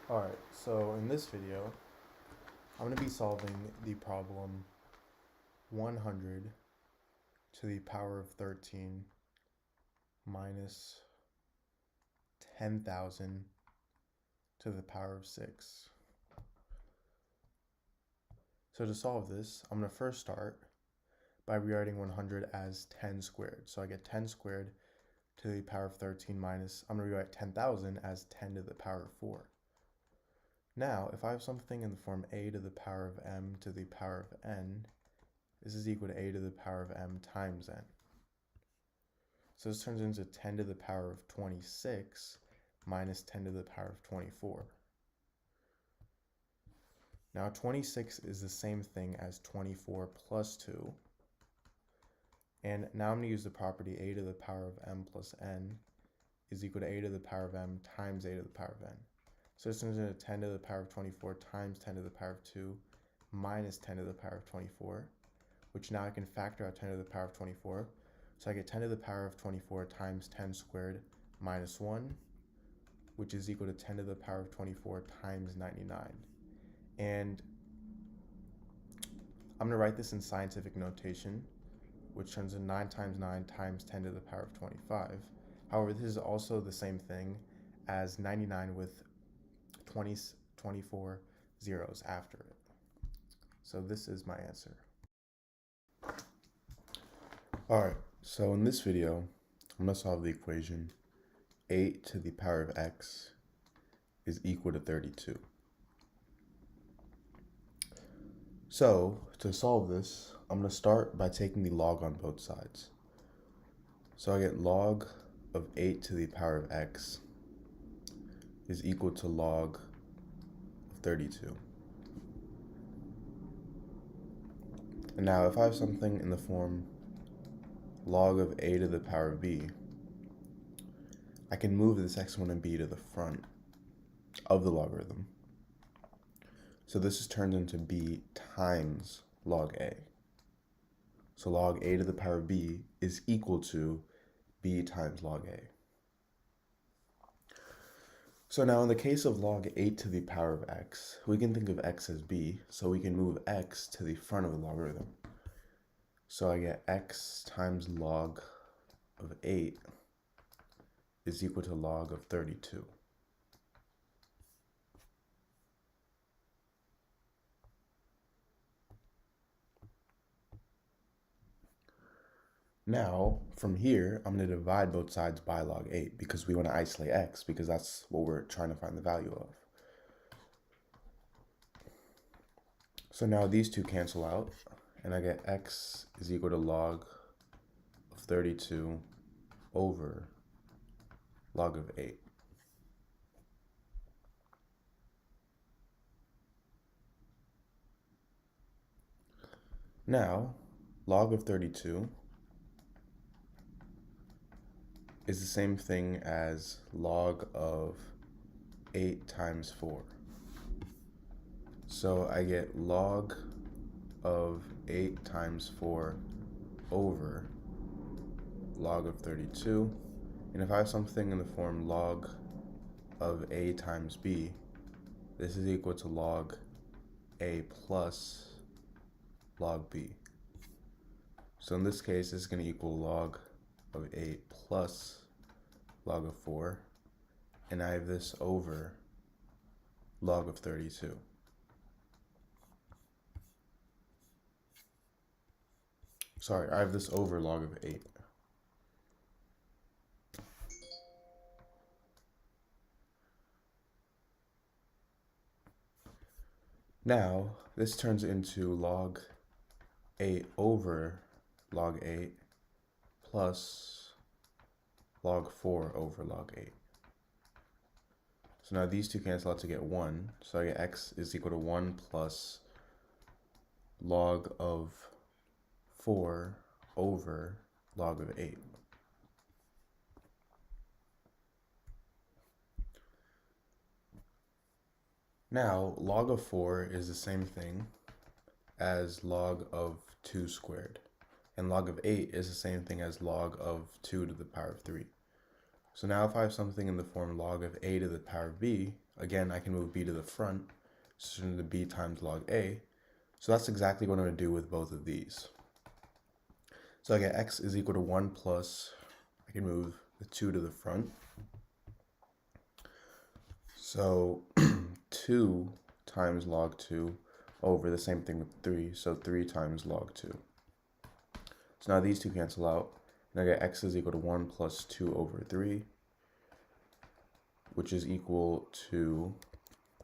Alright, so in this video, I'm going to be solving the problem 100 to the power of 13 minus 10,000 to the power of 6. So to solve this, I'm going to first start by rewriting 100 as 10 squared. So I get 10 squared to the power of 13 minus, I'm going to rewrite 10,000 as 10 to the power of 4. Now, if I have something in the form a to the power of m to the power of n, this is equal to a to the power of m times n. So this turns into 10 to the power of 26 minus 10 to the power of 24. Now 26 is the same thing as 24 plus 2. And now I'm going to use the property a to the power of m plus n is equal to a to the power of m times a to the power of n. So this turns into 10 to the power of 24 times 10 to the power of 2 minus 10 to the power of 24, which now I can factor out 10 to the power of 24. So I get 10 to the power of 24 times 10 squared minus 1, which is equal to 10 to the power of 24 times 99. And I'm going to write this in scientific notation, which turns into 9 times 9 times 10 to the power of 25. However, this is also the same thing as 99 with 24 zeros after it. So this is my answer. Alright, so in this video, I'm going to solve the equation 8 to the power of x is equal to 32. So to solve this, I'm going to start by taking the log on both sides. So I get log of 8 to the power of x is equal to log of 32. And now if I have something in the form log of a to the power of b, I can move this exponent b to the front of the logarithm. So this is turned into b times log a. So log a to the power of b is equal to b times log a. So now in the case of log 8 to the power of x, we can think of x as b, so we can move x to the front of the logarithm. So I get x times log of 8 is equal to log of 32. Now, from here, I'm going to divide both sides by log 8 because we want to isolate x, because that's what we're trying to find the value of. So now these two cancel out, and I get x is equal to log of 32 over log of 8. Now, log of 32 is the same thing as log of 8 times 4. So I get log of 8 times 4 over log of 32. And if I have something in the form log of a times b, this is equal to log a plus log b. So in this case, this is going to equal log of 8 plus log of 4, and I have this over log of 32. Sorry, I have this over log of 8. Now, this turns into log 8 over log 8 plus log 4 over log 8. So now these two cancel out to get 1. So I get x is equal to 1 plus log of 4 over log of 8. Now, log of 4 is the same thing as log of 2 squared. And log of 8 is the same thing as log of 2 to the power of 3. So now if I have something in the form log of a to the power of b, again, I can move b to the front, so it's going to be b times log a. So that's exactly what I'm going to do with both of these. So I get x is equal to 1 plus, I can move the 2 to the front. So 2 times log 2 over the same thing with 3, so 3 times log 2. So now these two cancel out, and I get x is equal to 1 plus 2 over 3, which is equal to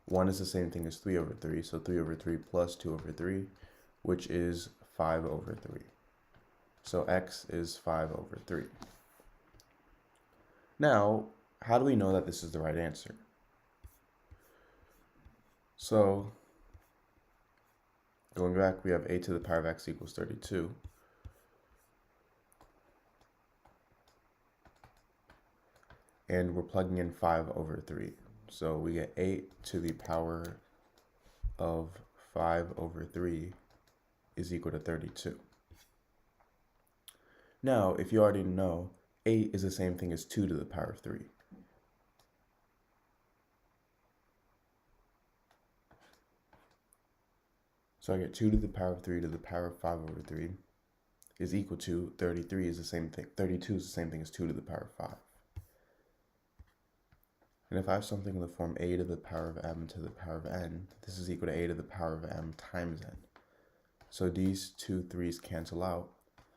1 is the same thing as 3 over 3, so 3 over 3 plus 2 over 3, which is 5 over 3. So x is 5 over 3. Now, how do we know that this is the right answer? So, going back, we have a to the power of x equals 32. And we're plugging in 5 over 3. So we get 8 to the power of 5 over 3 is equal to 32. Now, if you already know, 8 is the same thing as 2 to the power of 3. So I get 2 to the power of 3 to the power of 5 over 3 is equal to 33 is the same thing. 32 is the same thing as 2 to the power of 5. And if I have something in the form a to the power of m to the power of n, this is equal to a to the power of m times n. So these two 3's cancel out,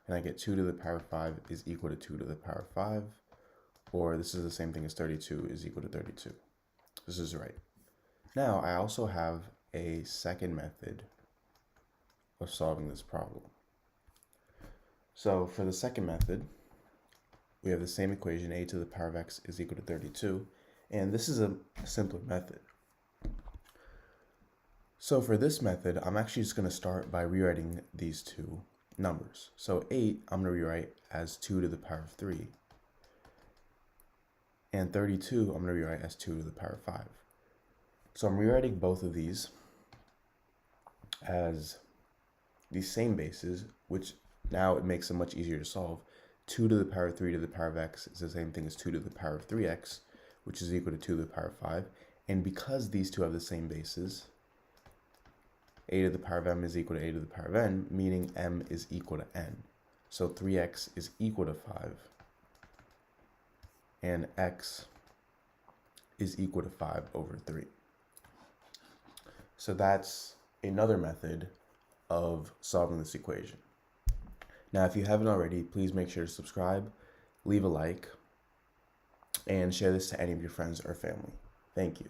and I get 2 to the power of 5 is equal to 2 to the power of 5, or this is the same thing as 32 is equal to 32. This is right. Now, I also have a second method of solving this problem. So for the second method, we have the same equation, a to the power of x is equal to 32, and this is a simpler method. So for this method, I'm actually just going to start by rewriting these two numbers. So 8, I'm going to rewrite as 2 to the power of 3. And 32, I'm going to rewrite as 2 to the power of 5. So I'm rewriting both of these as the same bases, which now it makes them much easier to solve. 2 to the power of 3 to the power of x is the same thing as 2 to the power of 3x, which is equal to 2 to the power of 5. And because these two have the same bases, a to the power of m is equal to a to the power of n, meaning m is equal to n. So 3x is equal to 5, and x is equal to 5 over 3. So that's another method of solving this equation. Now, if you haven't already, please make sure to subscribe, leave a like, and share this to any of your friends or family. Thank you.